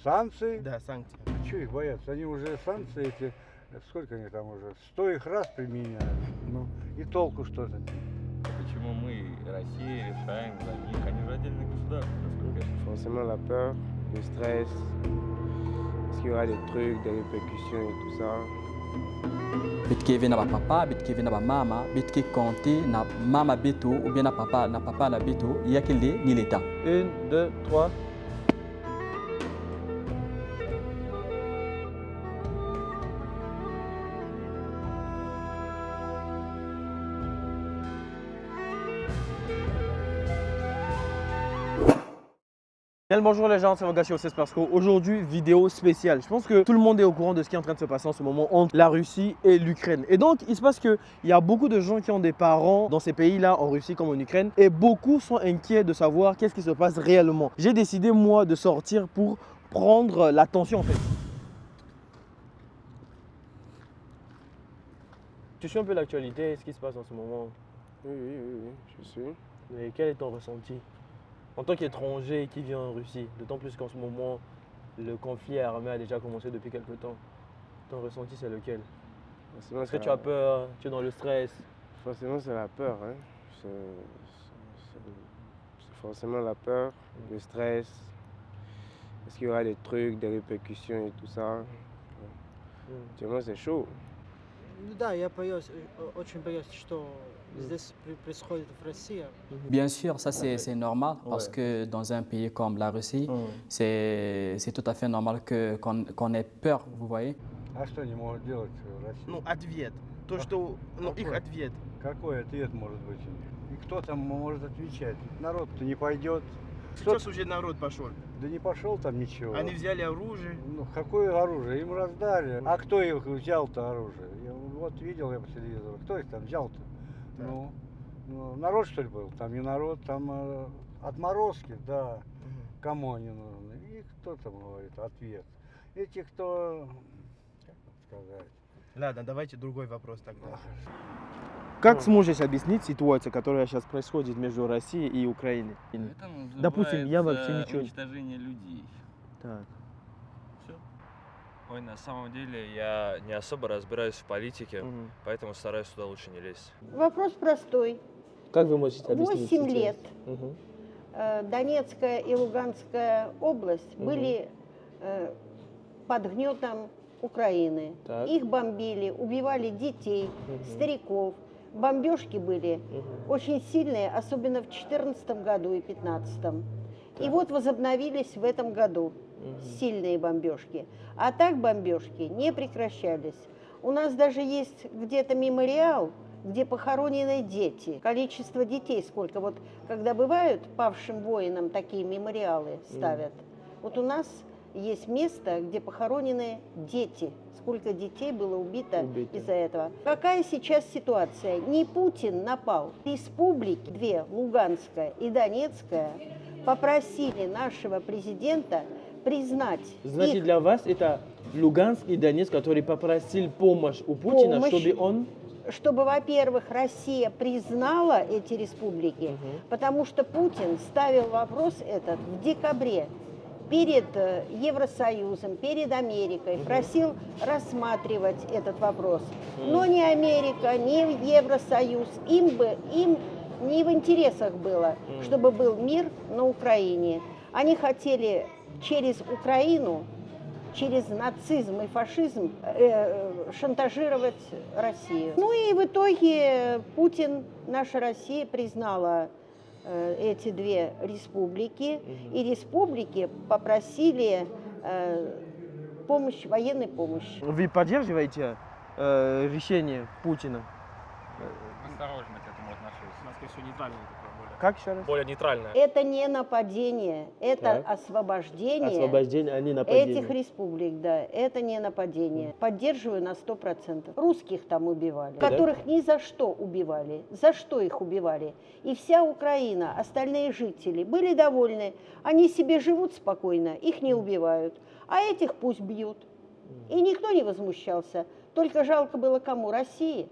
Санкции? Да, санкции. Чего их бояться? Они уже санкции эти, сколько они там уже, 100 их раз применяли. Ну, и толку что-то. Почему мы, Россия, решаем за них? Они же отдельные государства, насколько я знаю. Forcément la peur, le stress, est-ce qu'il y aura des trucs, des répercussions et tout ça. Bitke vina ba papa, bitke vina ba mama, bitke compter na mama beto ou bien na papa na beto, il y a qu'il ni l'état. 1, 2, 3. Bien le bonjour les gens, c'est Vogatio Sespersco. Aujourd'hui, vidéo spéciale. Je pense que tout le monde est au courant de ce qui est en train de se passer en ce moment entre la Russie et l'Ukraine. Et donc, il se passe qu'il y a beaucoup de gens qui ont des parents dans ces pays-là, en Russie comme en Ukraine, et beaucoup sont inquiets de savoir qu'est-ce qui se passe réellement. J'ai décidé, moi, de sortir pour prendre l'attention en fait. Tu suis un peu l'actualité, ce qui se passe en ce moment. Oui, je suis. Mais quel est ton ressenti en tant qu'étranger qui vit en Russie, d'autant plus qu'en ce moment, le conflit armé a déjà commencé depuis quelque temps. Ton ressenti, c'est lequel? Est-ce que tu as peur? Tu es dans le stress? Forcément, c'est la peur. Hein. C'est forcément la peur, le stress. Est-ce qu'il y aura des trucs, des répercussions et tout ça. Actuellement, c'est chaud. Да, я боюсь, очень боюсь, что здесь происходит в России. Bien sûr, ça c'est normal parce que dans un pays comme la Russie, c'est tout à fait normal qu'on ait peur, vous voyez. А что они могут делать в России? Ну, ответ. То, что, их ответ. Какой ответ может быть у них? И кто там может отвечать? Народ-то не пойдет. Сейчас уже народ пошел. Да не пошел там ничего. Они взяли оружие. Ну, какое оружие? Им раздали. А кто их взял-то оружие? Вот видел я по телевизору. Кто их там взял-то? Да. Ну, народ что ли был? Там не народ, там отморозки, да. Кому они нужны? И кто там говорит ответ? Эти, кто, как сказать? Ладно, давайте другой вопрос тогда. Как сможешь объяснить ситуацию, которая сейчас происходит между Россией и Украиной? Это Допустим, я называется вообще ничего... уничтожение людей. Так. Все. Ой, на самом деле я не особо разбираюсь в политике, поэтому стараюсь туда лучше не лезть. Вопрос простой. Как вы можете объяснить? 8 лет Мгм. Донецкая и Луганская область были под гнетом Украины. Так. Их бомбили, убивали детей, стариков. Бомбежки были очень сильные, особенно в 2014 году и 2015. И вот возобновились в этом году сильные бомбежки. А так бомбежки не прекращались. У нас даже есть где-то мемориал, где похоронены дети. Количество детей сколько. Вот когда бывают павшим воинам такие мемориалы ставят. Вот у нас есть место, где похоронены дети. Сколько детей было убито из-за этого. Какая сейчас ситуация? Не Путин напал. Республики, две, Луганская и Донецкая, попросили нашего президента признать Значит, их для вас это Луганск и Донецк, который попросил помощь у Путина, Помощь. чтобы он... чтобы, во-первых, Россия признала эти республики, потому что Путин ставил вопрос этот в декабре перед Евросоюзом, перед Америкой, просил рассматривать этот вопрос. Но ни Америка, ни Евросоюз, им не в интересах было, чтобы был мир на Украине. Они хотели через Украину, через нацизм и фашизм шантажировать Россию. Ну и в итоге Путин, наша Россия, признала эти две республики, и республики попросили помощь, военной помощи. Вы поддерживаете решение Путина? Осторожно к этому отношусь. У нас, конечно, нейтральная такая более. Как еще раз? Более нейтральная. Это не нападение, это Так. освобождение. Освобождение, а не нападение. Этих республик, да, это не нападение. Поддерживаю на 100%. Русских там убивали, Да? которых ни за что убивали. За что их убивали? И вся Украина, остальные жители были довольны. Они себе живут спокойно, их не убивают. А этих пусть бьют. И никто не возмущался. Только жалко было кому? России.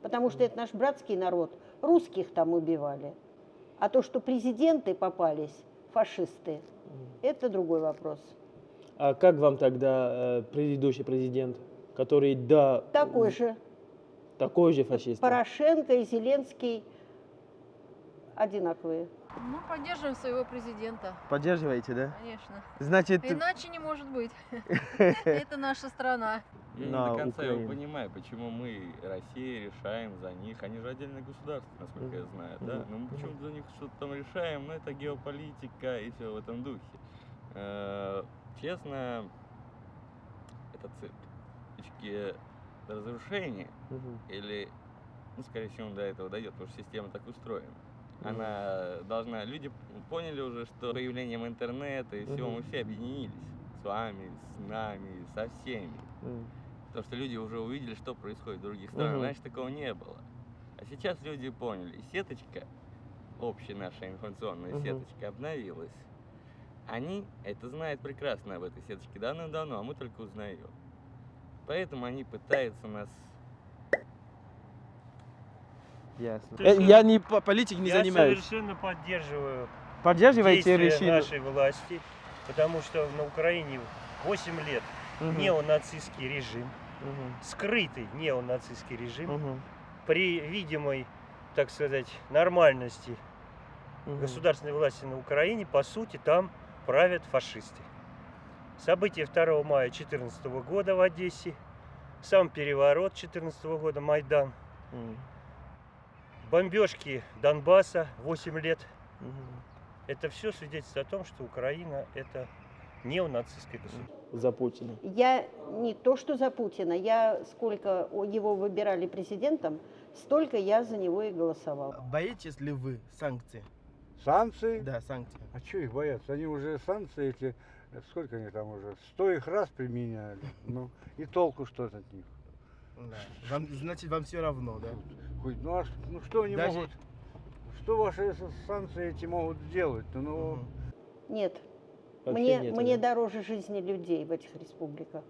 Потому что это наш братский народ. Русских там убивали. А то, что президенты попались, фашисты, это другой вопрос. А как вам тогда предыдущий президент, который, да, Такой же фашист? Порошенко и Зеленский одинаковые. Ну, поддерживаем своего президента. Поддерживаете, да? Конечно. Значит, Иначе не может быть. Это наша страна. Я не до конца его понимаю, почему мы, Россия, решаем за них. Они же отдельное государство, насколько я знаю, да? Но мы почему-то за них что-то там решаем, но это геополитика и все в этом духе. Честно, это цепочки разрушения или, ну, скорее всего, до этого дойдет, потому что система так устроена. Она должна... Люди поняли уже, что появлением интернета и всего мы все объединились. С вами, с нами, со всеми. Потому что люди уже увидели, что происходит в других странах. Раньше такого не было. А сейчас люди поняли. И сеточка, общая наша информационная сеточка, обновилась. Они это знают прекрасно об этой сеточке давно-давно, а мы только узнаем. Поэтому они пытаются нас... Ясно. Я не политик не занимаюсь. Я совершенно поддерживаю Поддерживаете действия решение нашей власти, потому что на Украине 8 лет неонацистский режим, скрытый неонацистский режим, при видимой, так сказать, нормальности государственной власти на Украине, по сути, там правят фашисты. События 2 мая 2014 года в Одессе, сам переворот 2014 года, Майдан, бомбежки Донбасса 8 лет. Это все свидетельствует о том, что Украина это неонацистское государство. За Путина. Я не то, что за Путина. Я сколько его выбирали президентом, столько я за него и голосовал. Боитесь ли вы санкций? Санкции? Да, санкции. А что их бояться? Они уже санкции эти, сколько они там уже, 100 их раз применяли. Ну, и толку что-то от них. Да. Значит, вам все равно, да? Ну, ну что они Даже... могут, что ваши санкции эти могут сделать? Ну, Нет. Мне дороже жизни людей в этих республиках.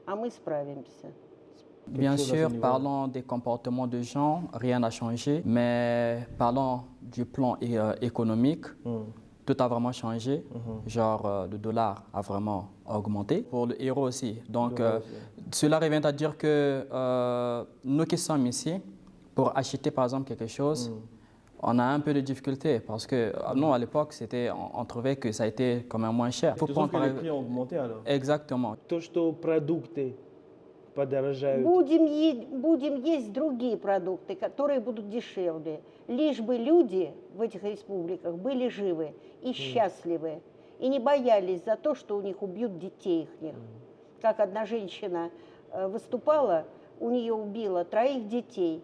А мы справимся. Bien sûr, parlons des comportements des gens, rien n'a changé, mais parlons du plan économique, tout a vraiment changé, genre le dollar a vraiment augmenté, pour le euro aussi. Donc cela revient à dire que nous qui sommes ici, pour acheter par exemple quelque chose, on a un peu de difficulté parce que nous à l'époque on trouvait que ça a été quand même moins cher. Faut prendre les prix ont augmenté alors. Exactement. То, что продукты подорожают. Будем есть другие продукты, которые будут дешевле. Лишь бы люди в этих республиках были живы и счастливы. И не боялись за то, что у них убьют детей их. Как одна женщина выступала, у нее убило 3 детей.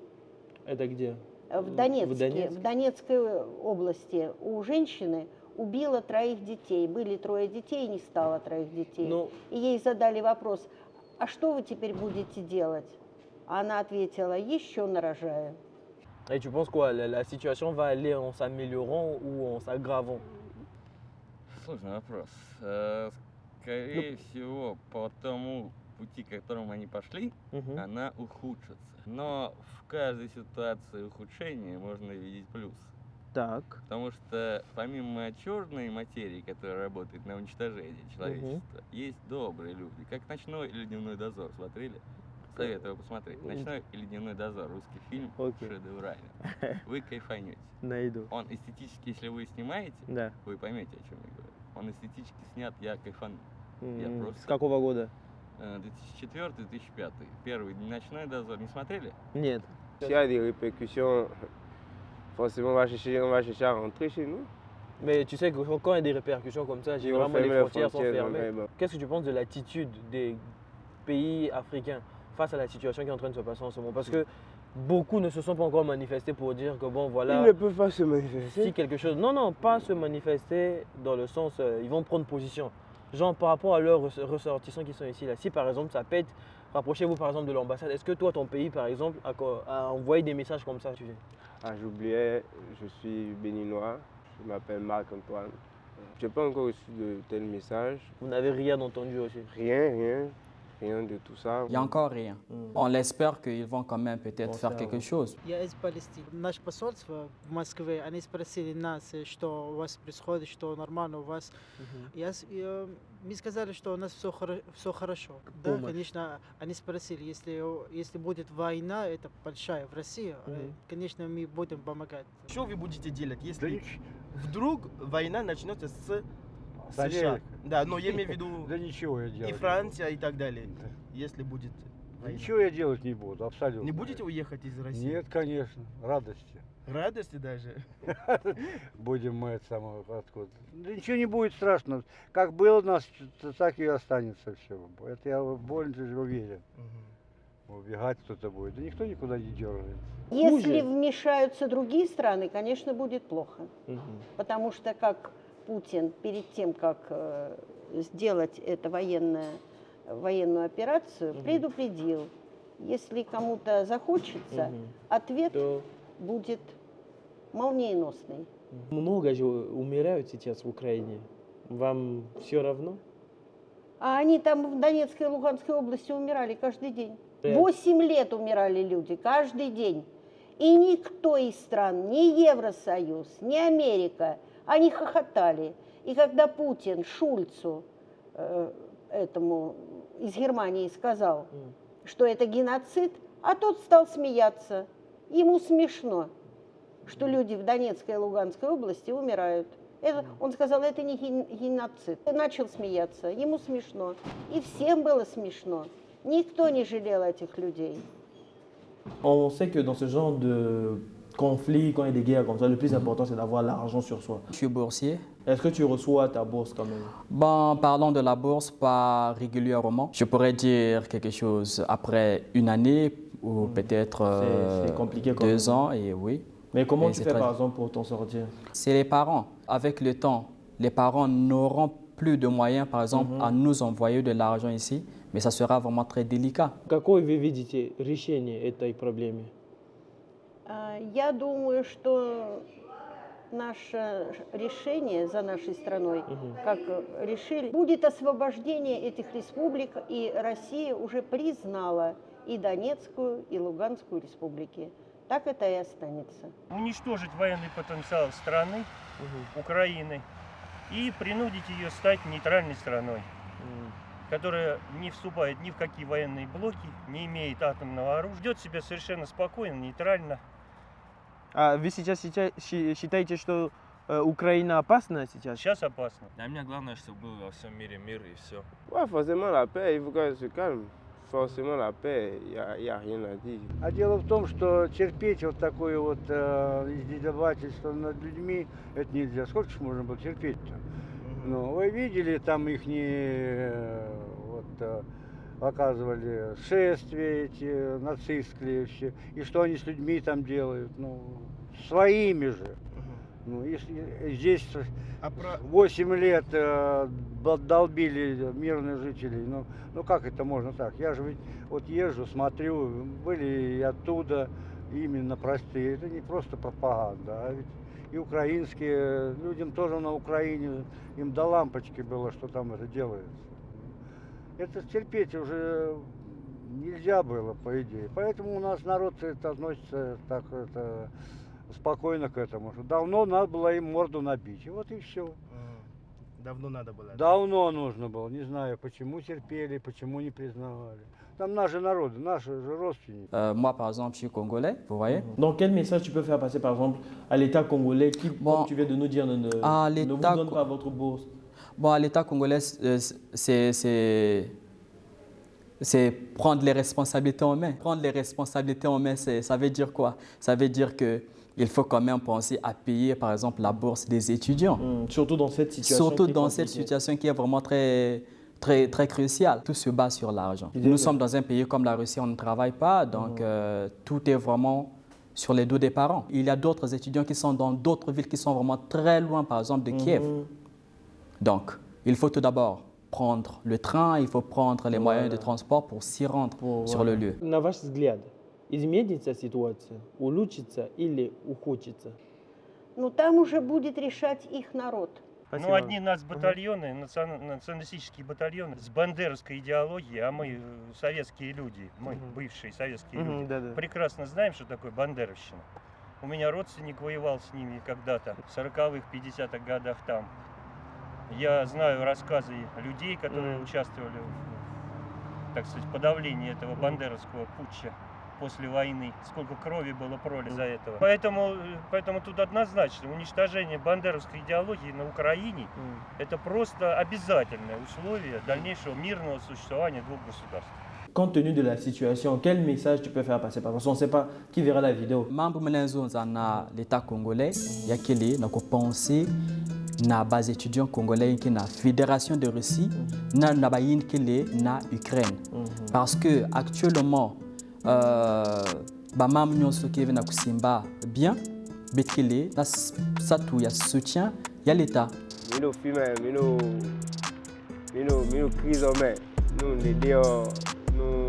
Это где? В Донецке, в Донецкой области у женщины убило 3 детей. Были 3 детей, не стало 3 детей. И ей задали вопрос: а что вы теперь будете делать? Она ответила: еще нарожаю. Et tu penses quoi? La situation va aller en s'améliorant ou en s'aggravant? Сложный вопрос. Скорее всего, по тому пути, к которому они пошли, она ухудшится. Но в каждой ситуации ухудшения можно видеть плюс. Так. Потому что помимо черной материи, которая работает на уничтожение человечества, есть добрые люди. Как «Ночной» или «Дневной дозор». Смотрели? Советую посмотреть. «Ночной» или «Дневной дозор». Русский фильм, шедевральный. Вы кайфанете. Найду. Он эстетически, если вы снимаете, вы поймете, о чем я говорю. Он эстетически снят, я кайфану. Я просто... С какого года? 2004-2005. Первый «Ночной дозор». Не смотрели? Нет. S'il y a des répercussions, forcément on va chercher à rentrer chez nous. Mais tu sais que quand il y a des répercussions comme ça, généralement les frontières sont fermées. Qu'est-ce que tu penses de l'attitude des pays africains face à la situation qui est en train de se passer en ce moment? Parce que beaucoup ne se sont pas encore manifestés pour dire que bon voilà... Ils ne peuvent pas se manifester. Si quelque chose... Non, pas se manifester dans le sens... ils vont prendre position. Genre par rapport à leurs ressortissants qui sont ici, là. Si par exemple ça pète, rapprochez-vous par exemple de l'ambassade. Est-ce que toi, ton pays par exemple, a envoyé des messages comme ça? Ah, j'oubliais, je suis béninois, je m'appelle Marc-Antoine. Je n'ai pas encore reçu de tels messages. Vous n'avez rien entendu aussi? Rien. rien de tout ça. Il n'y a encore rien. On l'espère qu'ils vont quand même peut-être faire quelque chose. Я из Палестины. Наше посольство в Москве, они спросили нас, что у вас происходит, что нормально у вас. Мы сказали, что у нас все хорошо. Да, конечно, они спросили, если будет война, это большая в России, конечно, мы будем помогать. Что вы будете делать, если вдруг война начнется с США? Да, но я имею в виду Да ничего я и делать Франция и так далее. Если будет Да война. ничего я делать не буду, абсолютно. Не будете уехать из России? Нет, конечно, радости. Радости даже? Будем мы это самое откуда. Да ничего не будет страшно. Как было у нас, так и останется все. Это я больше уверен. Убегать кто-то будет. Да никто никуда не дергается. Если вмешаются другие страны, конечно, будет плохо. Потому что как Путин перед тем, как сделать эту военную операцию, предупредил, если кому-то захочется, ответ будет молниеносный. Много же умирают сейчас в Украине. Вам все равно? А они там в Донецкой и Луганской области умирали каждый день. 8 лет умирали люди каждый день. И никто из стран, ни Евросоюз, ни Америка, они хохотали. И когда Путин Шульцу, этому из Германии, сказал, что это геноцид, а тот стал смеяться. Ему смешно, что люди в Донецкой и Луганской области умирают. Он сказал, это не геноцид. И начал смеяться. Ему смешно. И всем было смешно. Никто не жалел этих людей. On sait que dans ce genre de conflit, quand il y a des guerres comme ça, le plus important c'est d'avoir l'argent sur soi. Je suis boursier. Est-ce que tu reçois ta bourse quand même? Bon, parlons de la bourse, pas régulièrement. Je pourrais dire quelque chose après une année ou peut-être C'est compliqué quand 2 ans, et oui. Mais comment Et tu c'est fais très- par exemple pour t'en sortir? C'est les parents. Avec le temps, les parents n'auront plus de moyens, par exemple, à nous envoyer de l'argent ici, mais ça sera vraiment très délicat. Какое вы видите решение этой проблемы? Я думаю, что наше решение за нашей страной, как решили, будет освобождение этих республик, и Россия уже признала и Донецкую, и Луганскую республики. Так это и останется. Уничтожить военный потенциал страны, Украины, и принудить ее стать нейтральной страной, которая не вступает ни в какие военные блоки, не имеет атомного оружия, ведет себя совершенно спокойно, нейтрально. А вы сейчас считаете, что Украина опасна сейчас? Сейчас опасно. Для меня главное, чтобы был во всем мире мир и все. Ouais, forcément la paix, il faut qu'elle se calme. Forcément la paix, il y a rien à dire. А дело в том, что терпеть вот такое вот издевательство над людьми, это нельзя. Сколько ж можно было терпеть-то? Ну, вы видели, там их оказывали шествия эти нацистские все, и что они с людьми там делают? Ну, своими же. Ну, и здесь 8 лет долбили мирных жителей. Ну как это можно так? Я же ведь вот езжу, смотрю, были и оттуда именно простые. Это не просто пропаганда, а ведь и украинские, людям тоже на Украине, им до лампочки было, что там это делается. Это терпеть уже нельзя было, по идее. Поэтому у нас народ относится так спокойно к этому. Давно надо было им морду набить. И вот и все. Давно надо было. Давно нужно было. Не знаю, почему терпели, почему не признавали. Там наши народы, наши же родственники. Moi, par exemple, je suis congolais, vous voyez. Donc, quel message tu peux faire passer, par exemple, à l'État congolais qui, comme tu viens de nous dire, ne vous donne pas votre bourse? Bon, à l'État congolais, c'est prendre les responsabilités en main. Prendre les responsabilités en main, ça veut dire quoi? Ça veut dire qu'il faut quand même penser à payer, par exemple, la bourse des étudiants. Surtout dans cette situation. Surtout dans cette situation qui est vraiment très cruciale. Tout se base sur l'argent. Nous sommes dans un pays comme la Russie, on ne travaille pas, donc tout est vraiment sur les dos des parents. Il y a d'autres étudiants qui sont dans d'autres villes qui sont vraiment très loin, par exemple, de Kiev. Donc, il faut tout d'abord prendre le train, il faut prendre les moyens de transport pour s'y rendre sur le lieu. На ваш взгляд, изменится ситуация, улучшится или ухудшится? Ну, там уже будет решать их народ. Ну, одни нацбатальоны, националистические батальоны с бандеровской идеологией, а мы советские люди, мы бывшие советские люди, прекрасно знаем, что такое бандеровщина. У меня родственник воевал с ними когда-то, в 40-х, 50-х годах там. Я знаю рассказы людей, которые участвовали в, так сказать, подавлении этого бандеровского путча после войны. Сколько крови было пролито за этого. Поэтому тут однозначно уничтожение бандеровской идеологии на Украине это просто обязательное условие дальнейшего мирного существования двух государств. Compte tenu de la situation, quel message tu peux faire passer? Parce qu'on ne sait pas qui verra la vidéo. Membre de l'État congolais, il y a qui n'a pensé na base étudiants congolais qui na Fédération de Russie, na bayin qui na Ukraine. Parce que actuellement, bamam nyonso qui na kusimba bien, betkele na ça tout ya soutien, il y a l'État. Mino film, mino crise en main. Nous les deux nous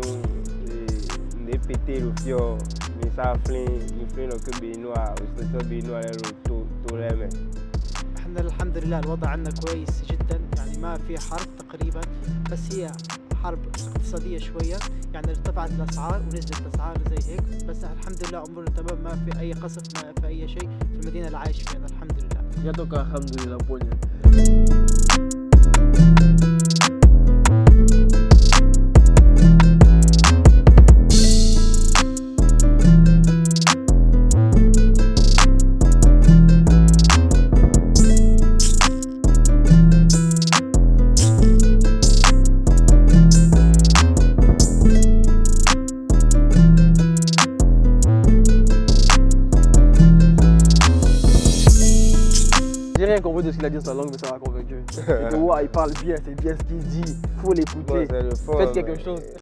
les péter le fior, mais ça flin, nous flin que benoît, c'est benoît tout les mains. احنا الحمد لله الوضع عندنا كويس جدا، يعني ما في حرب تقريبا، بس هي حرب اقتصادية شوية، يعني ارتفعت الأسعار ونزلت الأسعار زي هيك، بس الحمد لله أمورنا تمام، ما في أي قصف، ما في أي شيء في المدينة اللي عايش فيها الحمد لله. Я только alhamdulillah понял. J'ai rien compris de ce qu'il a dit dans sa langue, mais ça m'a convaincu. Et que, wow, il parle bien, c'est bien ce qu'il dit, faut l'écouter. Faites quelque chose.